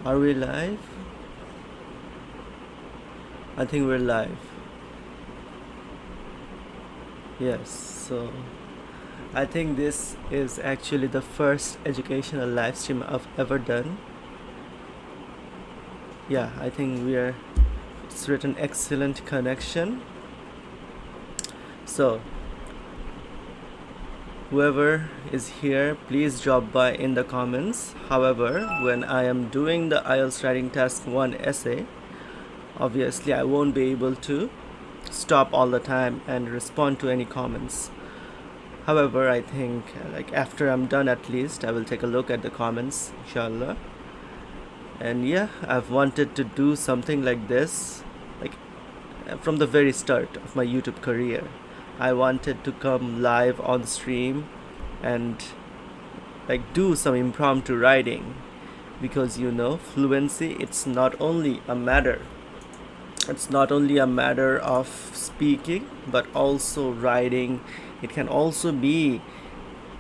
Are we live? I think we're live. Yes, so I think this is actually the first educational live stream I've ever done. Yeah, I think it's written excellent connection. So whoever is here, please drop by in the comments. However, when I am doing the IELTS Writing Task 1 essay, obviously I won't be able to stop all the time and respond to any comments. However, I think like after I'm done, at least I will take a look at the comments, inshallah. And yeah, I've wanted to do something like this like from the very start of my YouTube career. I wanted to come live on stream and like do some impromptu writing, because fluency, it's not only a matter of speaking but also writing. It can also be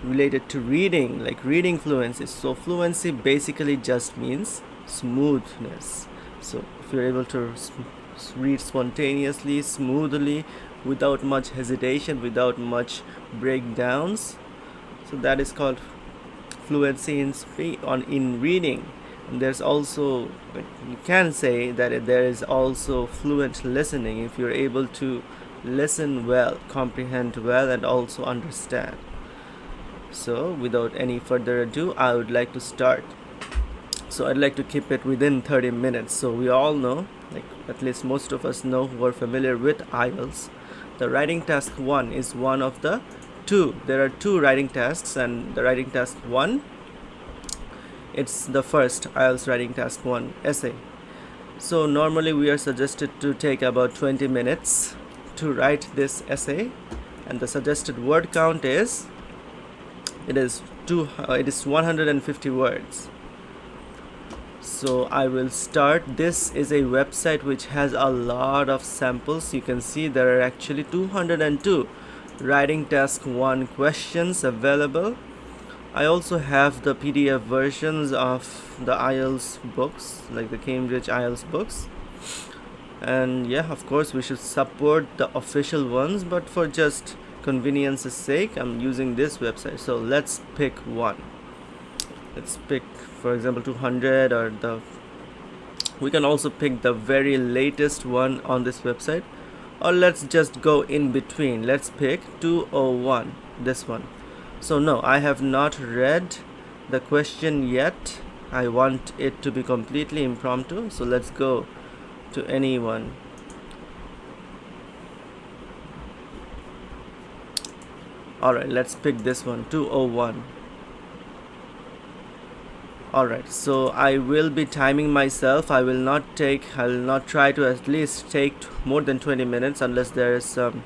related to reading, like reading fluency. So fluency basically just means smoothness. So if you're able to read spontaneously, smoothly, without much hesitation, without much breakdowns, so that is called fluency in reading. And there's also, you can say that there is also fluent listening, if you're able to listen well, comprehend well, and also understand. So without any further ado, I would like to start. So I'd like to keep it within 30 minutes. So we all know, like at least most of us know who are familiar with IELTS, the writing task 1 is one of the two. There are two writing tasks, and the writing task 1, it's the first IELTS writing task 1 essay. So normally we are suggested to take about 20 minutes to write this essay, and the suggested word count is 150 words. So I will start. This is a website which has a lot of samples. You can see there are actually 202 writing task 1 questions available. I also have the PDF versions of the IELTS books, like the Cambridge IELTS books. And yeah, of course we should support the official ones, but for just convenience's sake, I'm using this website. So let's pick one. Let's pick, for example, 200, or we can also pick the very latest one on this website, or let's just go in between. Let's pick 201, this one. So no, I have not read the question yet. I want it to be completely impromptu. So let's go to anyone. Alright, let's pick this one, 201. Alright, so I will be timing myself. I will not try to at least take more than 20 minutes unless there is some,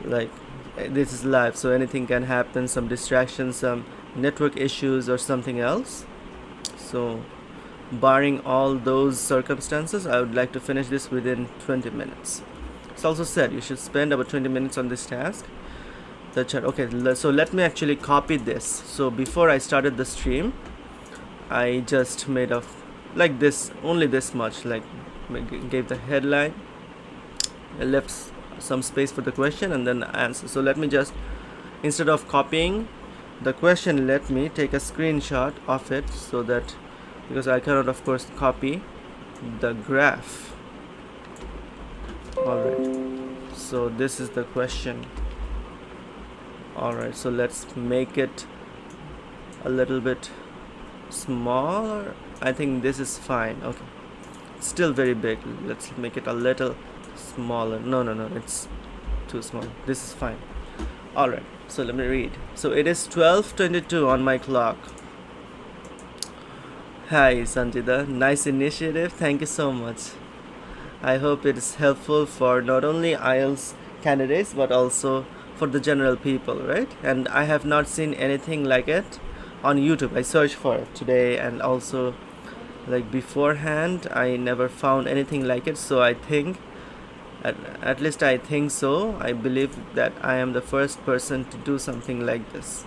like, this is live, so anything can happen, some distractions, some network issues or something else. So barring all those circumstances, I would like to finish this within 20 minutes. It's also said you should spend about 20 minutes on this task. Okay, so let me actually copy this. So before I started the stream, I just made like this, only this much, like gave the headline, I left some space for the question, and then the answer. So let me just, instead of copying the question, let me take a screenshot of it, so that, because I cannot of course copy the graph. Alright, so this is the question. Alright, so let's make it a little bit smaller. I think this is fine. Okay, it's still very big. Let's make it a little smaller. No, it's too small. This is fine. Alright, so let me read. So it is 12:22 on my clock. Hi Sanjida, nice initiative, thank you so much. I hope it is helpful for not only IELTS candidates but also for the general people, right? And I have not seen anything like it on YouTube. I searched for it today, and also like beforehand I never found anything like it. So I think, at least I think so, I believe that I am the first person to do something like this.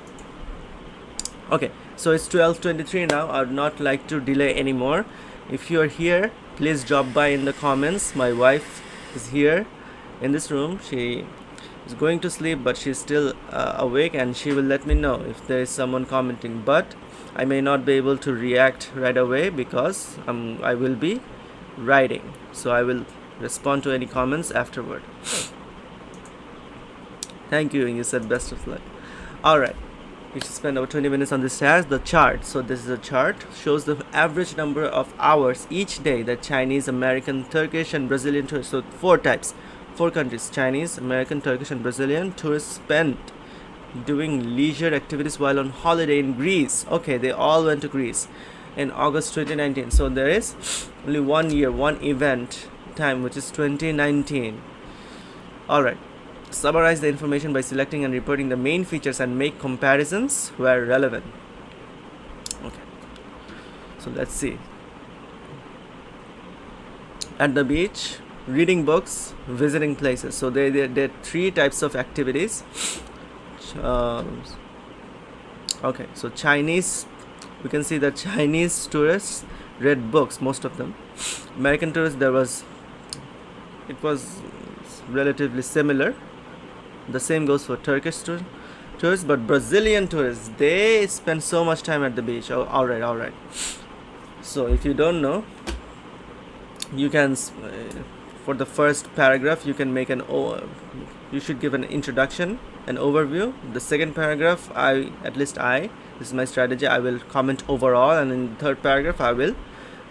Okay, so it's 12:23 now. I would not like to delay anymore. If you are here, please drop by in the comments. My wife is here in this room. She is going to sleep, but she's still awake, and she will let me know if there is someone commenting. But I may not be able to react right away because I will be writing, so I will respond to any comments afterward. Thank you. You said best of luck. Alright, we should spend about 20 minutes on this task. The chart, so this is a chart, shows the average number of hours each day that Chinese, American, Turkish and Brazilian tourists, so 4 types, 4 countries, Chinese, American, Turkish and Brazilian tourists spent doing leisure activities while on holiday in Greece. Okay, they all went to Greece in August 2019. So there is only 1 year, 1 event time, which is 2019. Alright, summarize the information by selecting and reporting the main features and make comparisons where relevant. Okay, so let's see. At the beach, reading books, visiting places. So there are 3 types of activities. Okay, so Chinese, we can see that Chinese tourists read books, most of them. American tourists, it was relatively similar. The same goes for Turkish tourists, but Brazilian tourists, they spend so much time at the beach. Oh, alright. So if you don't know, you can, for the first paragraph, you can make you should give an introduction, an overview. The second paragraph, this is my strategy, I will comment overall, and in the third paragraph I will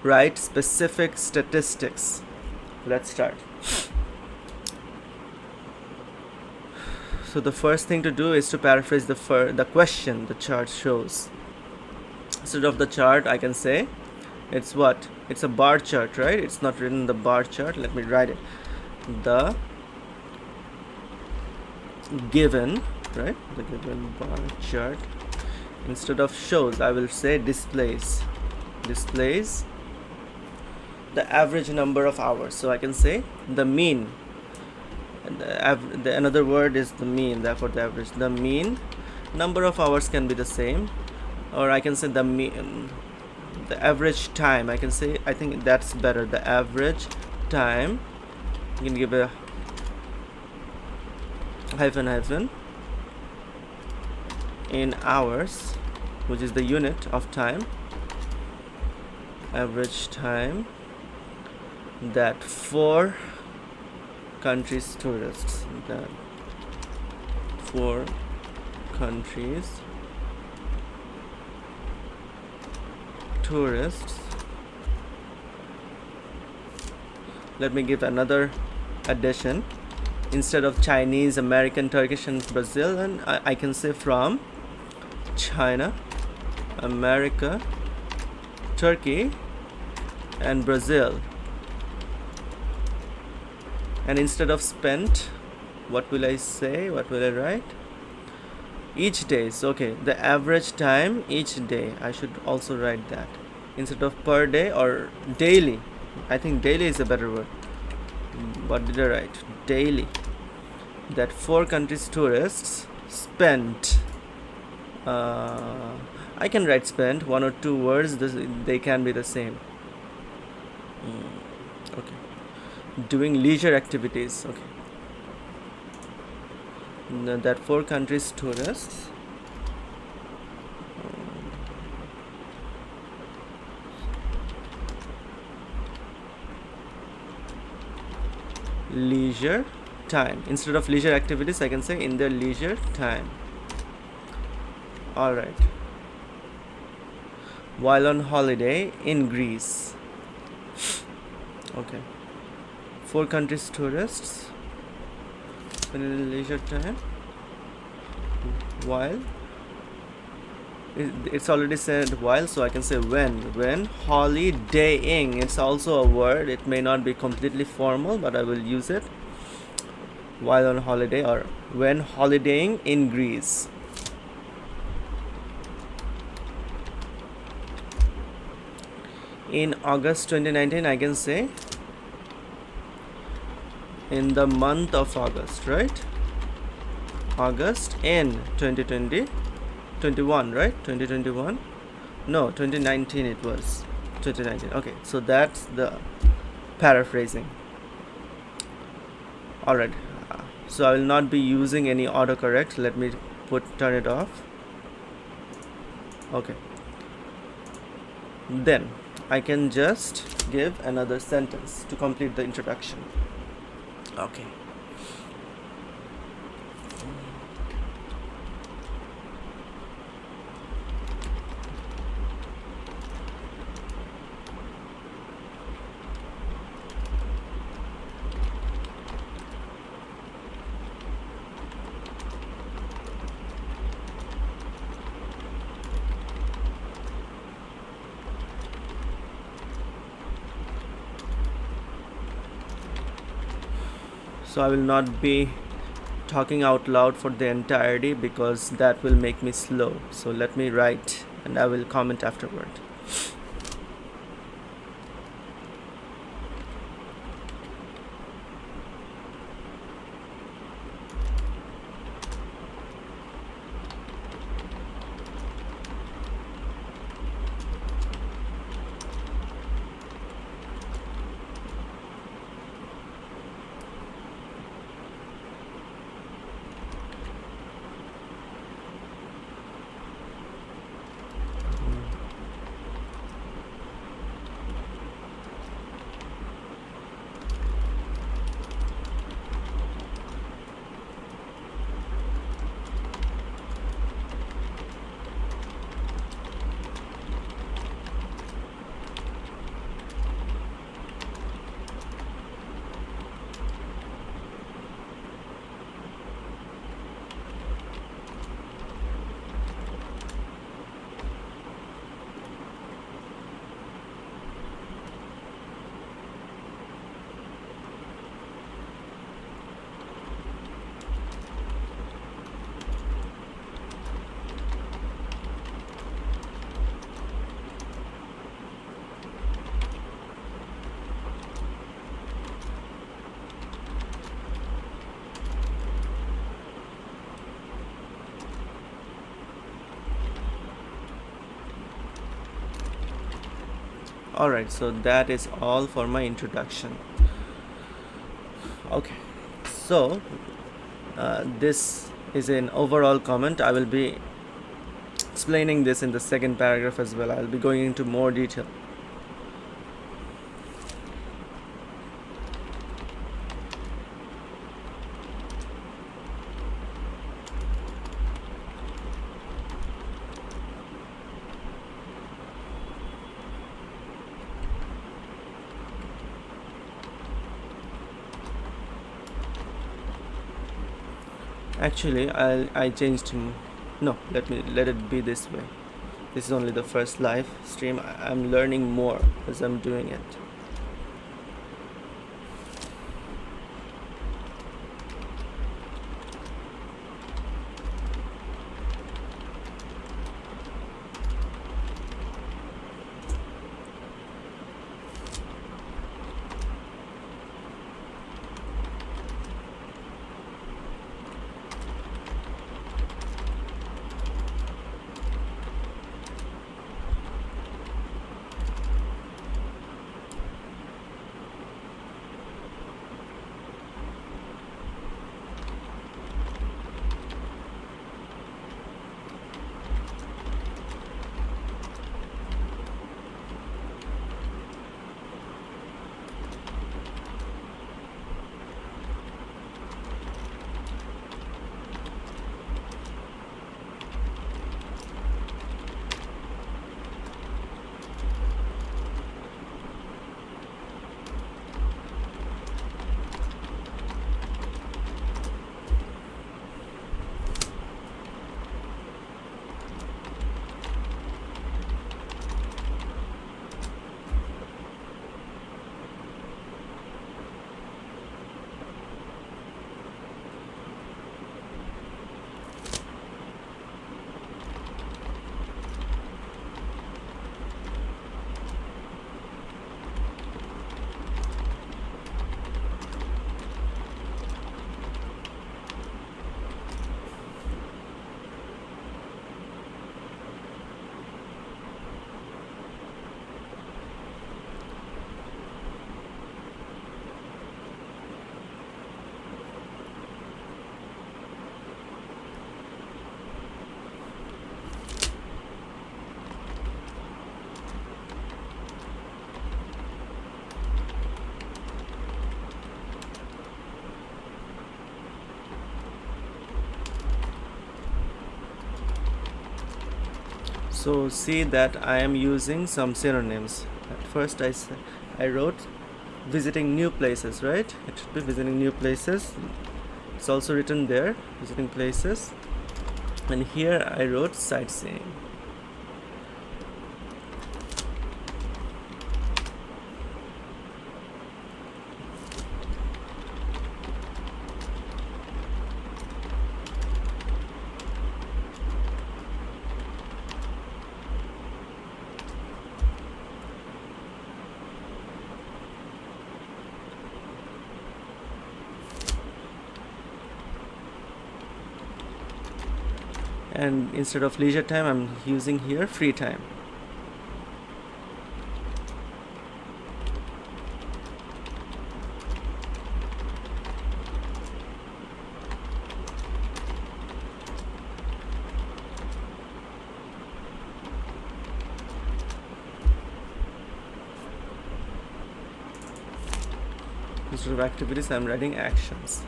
write specific statistics. Let's start. So the first thing to do is to paraphrase the question the chart shows. Instead of the chart, I can say it's what? It's a bar chart, right? It's not written in the bar chart. Let me write it. The given, right? The given bar chart. Instead of shows, I will say displays the average number of hours. So I can say the mean. Another word is the mean, therefore the average. The mean number of hours can be the same, or I can say the average time. I think that's better. The average time. You can give a hyphen in hours, which is the unit of time. Average time that 4 countries tourists let me give another addition. Instead of Chinese, American, Turkish and Brazil, and I can say from China, America, Turkey and Brazil. And instead of spent, what will I say? What will I write? Each day. So, okay, the average time each day. I should also write that. Instead of per day or daily. I think daily is a better word. What did I write? Daily. That 4 countries tourists spent. I can write spent, 1 or 2 words. They can be the same. Okay. Doing leisure activities. Okay. That 4 countries tourists leisure time. Instead of leisure activities, I can say in their leisure time. Alright. While on holiday in Greece. Okay. 4 countries tourists in leisure time while it's already said while, so I can say when holidaying. It's also a word. It may not be completely formal, but I will use it. While on holiday or when holidaying in Greece. In August 2019, I can say in the month of August, right? August in 2021, right? 2021? No, 2019 it was. 2019. Okay, so that's the paraphrasing. Alright, so I will not be using any autocorrect. Let me turn it off. Okay, then I can just give another sentence to complete the introduction. Okay. So I will not be talking out loud for the entirety because that will make me slow. So let me write and I will comment afterward. Alright, so that is all for my introduction. Okay, so this is an overall comment. I will be explaining this in the second paragraph as well. I'll be going into more detail. Actually, I changed. No, let it be this way. This is only the first live stream. I'm learning more as I'm doing it. So see that I am using some synonyms. At first I wrote visiting new places, right? It should be visiting new places. It's also written there, visiting places. And here I wrote sightseeing. And instead of leisure time, I'm using here free time. Instead of activities, I'm writing actions.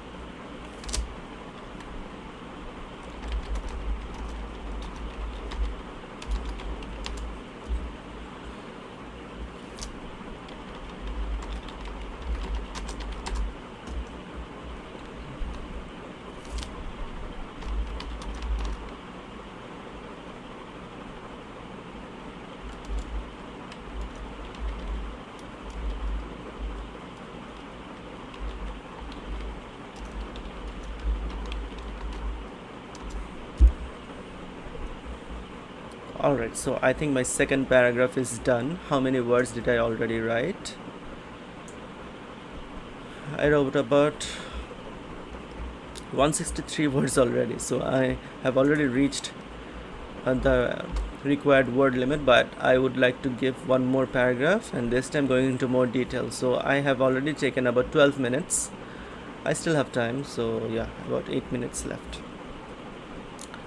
Alright, so I think my second paragraph is done. How many words did I already write? I wrote about 163 words already, so I have already reached the required word limit, but I would like to give one more paragraph, and this time going into more detail. So I have already taken about 12 minutes. I still have time, so yeah, about 8 minutes left.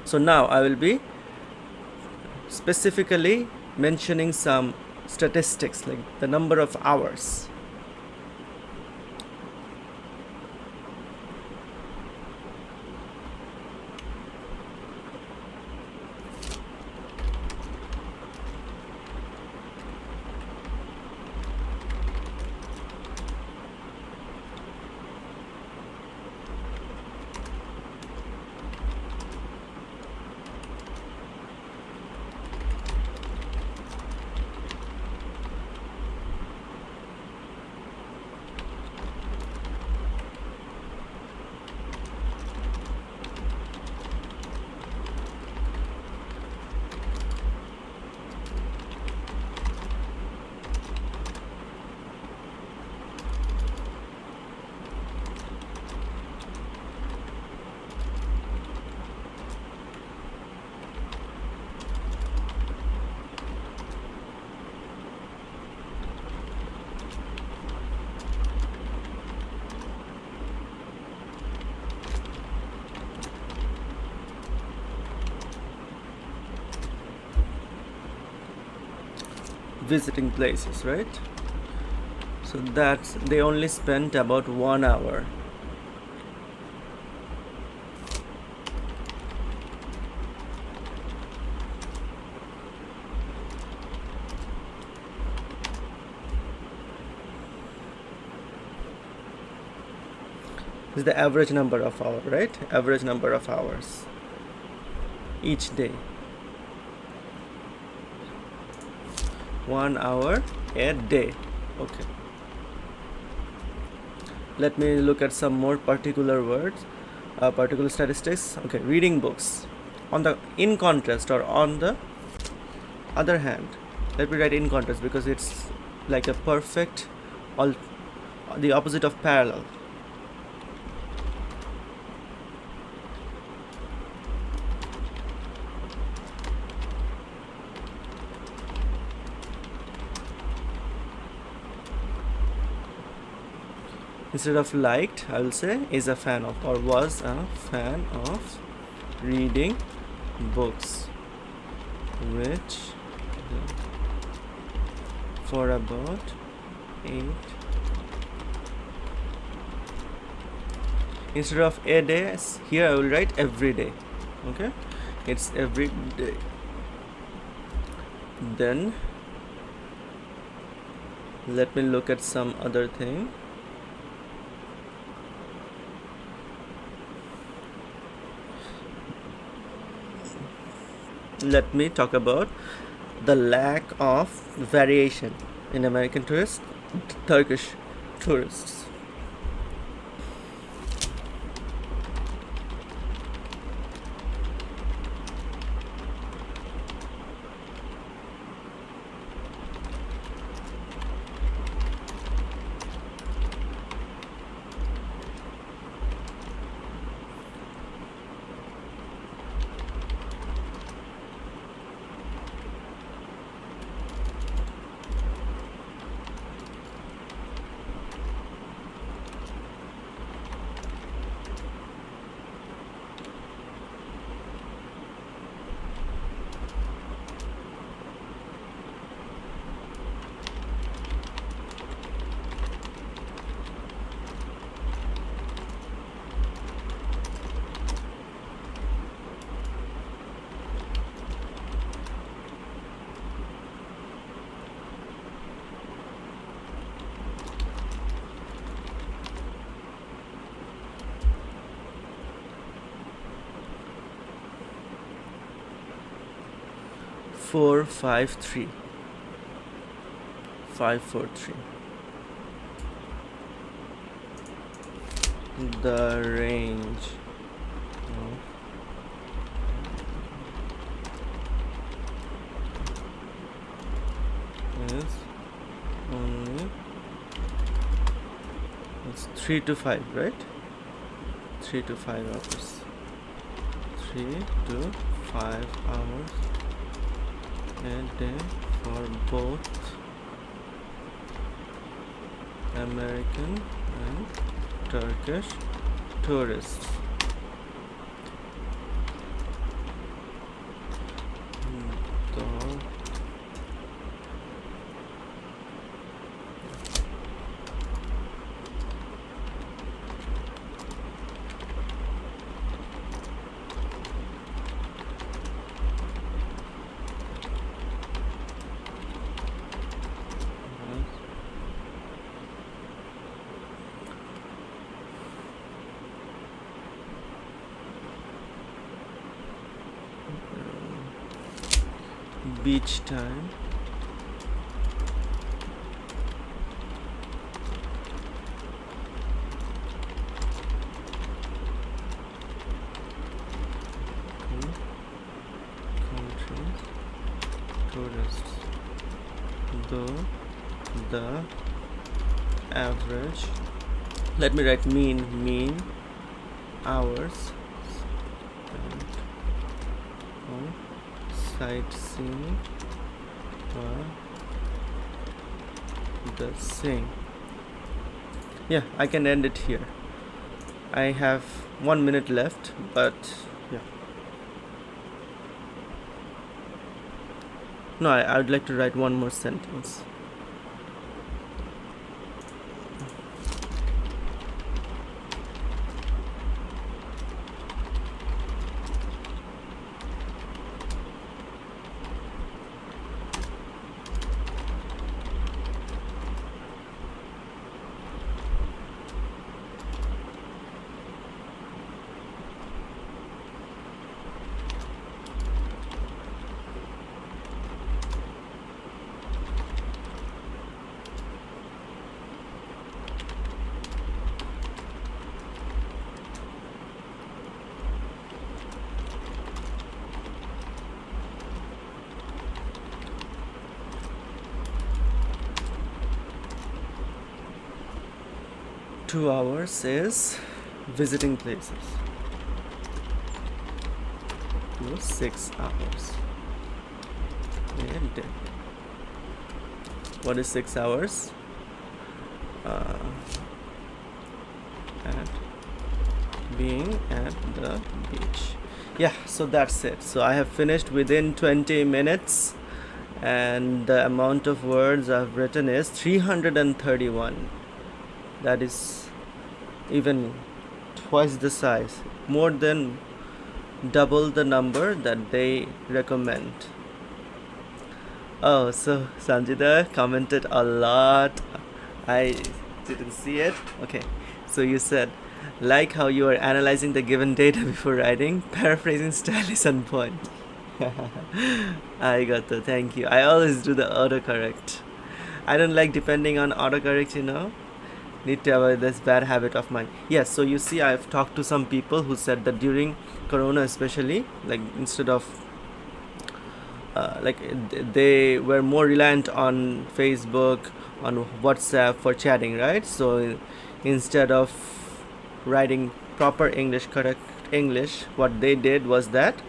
So now I will be specifically mentioning some statistics like the number of hours. Visiting places, right? So that's, they only spent about 1 hour. This is the average number of hours, right? Average number of hours each day. 1 hour a day. Okay. Let me look at some more particular words, particular statistics. Okay, reading books. In contrast, or on the other hand, let me write in contrast because it's like a perfect, the opposite of parallel. Instead of liked, I will say is a fan of, or was a fan of reading books, which for about 8. Instead of a day, here I will write every day. Okay, it's every day. Then let me look at some other thing. Let me talk about the lack of variation in American tourists, Turkish tourists. Four, 5, 3, 5, 4, 3. The range is only, it's 3 to 5, right? 3 to 5 hours. 3 to 5 hours a day for both American and Turkish tourists. So, beach time, countries, tourists, though the average, let me write mean hours spent on sightseeing are the same. Yeah, I can end it here. I have 1 minute left, but yeah. No, I would like to write one more sentence. Two hours is visiting places. 6 hours. And what is 6 hours? At being at the beach. Yeah, so that's it. So I have finished within 20 minutes, and the amount of words I've written is 331. That is even twice the size, more than double the number that they recommend. Oh, so Sanjita commented a lot. I didn't see it. Okay, so you said, like how you are analyzing the given data before writing, paraphrasing style is on point. I got the thank you. I always do the autocorrect. I don't like depending on autocorrect, Need to avoid this bad habit of mine. Yes, so you see, I've talked to some people who said that during Corona, especially, like instead of like they were more reliant on Facebook, on WhatsApp for chatting, right? So instead of writing proper English, correct English, what they did was that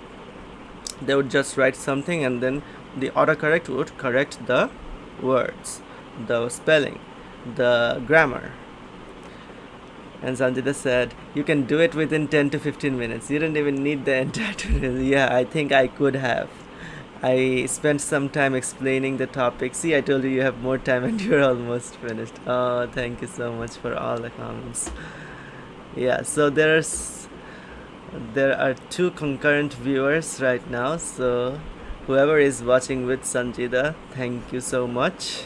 they would just write something and then the autocorrect would correct the words, the spelling, the grammar. And Sanjita said, you can do it within 10 to 15 minutes. You don't even need the entire tutorial. Yeah, I think I could have. I spent some time explaining the topic. See, I told you have more time and you're almost finished. Oh, thank you so much for all the comments. Yeah, so there are 2 concurrent viewers right now. So whoever is watching with Sanjita, thank you so much.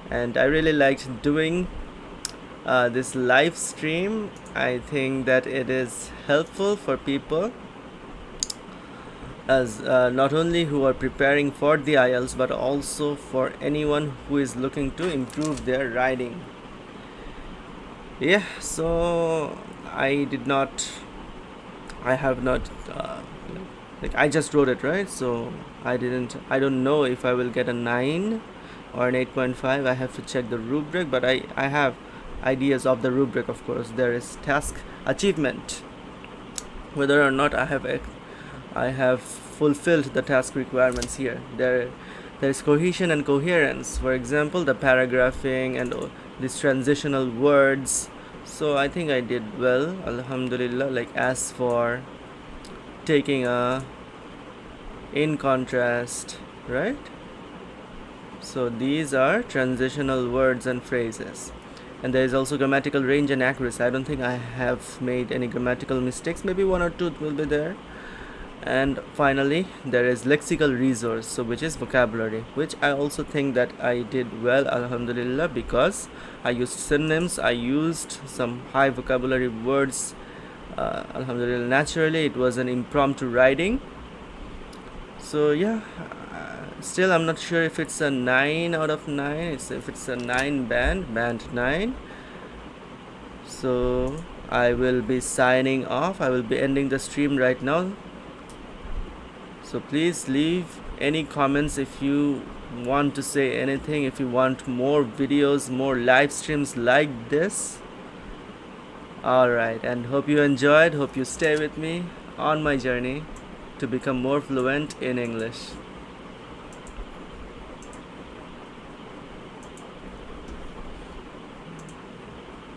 And I really liked doing this live stream. I think that it is helpful for people as not only who are preparing for the IELTS but also for anyone who is looking to improve their writing. Yeah, so I have not like I just wrote it, right? So I don't know if I will get a 9 or an 8.5. I have to check the rubric, but I have ideas of the rubric. Of course, there is task achievement, whether or not I have fulfilled the task requirements here. There is cohesion and coherence, for example the paragraphing and these transitional words. So I think I did well, alhamdulillah. Like as for taking a in contrast, right? So these are transitional words and phrases. And there is also grammatical range and accuracy. I don't think I have made any grammatical mistakes. Maybe 1 or 2 will be there. And finally, there is lexical resource, so which is vocabulary, which I also think that I did well, alhamdulillah, because I used synonyms, I used some high vocabulary words, alhamdulillah. Naturally, it was an impromptu writing. So yeah, still I'm not sure if it's a 9 out of 9. If it's a 9 band 9. So I will be signing off. I will be ending the stream right now. So please leave any comments if you want to say anything, if you want more videos, more live streams like this. Alright, and hope you enjoyed, hope you stay with me on my journey to become more fluent in English.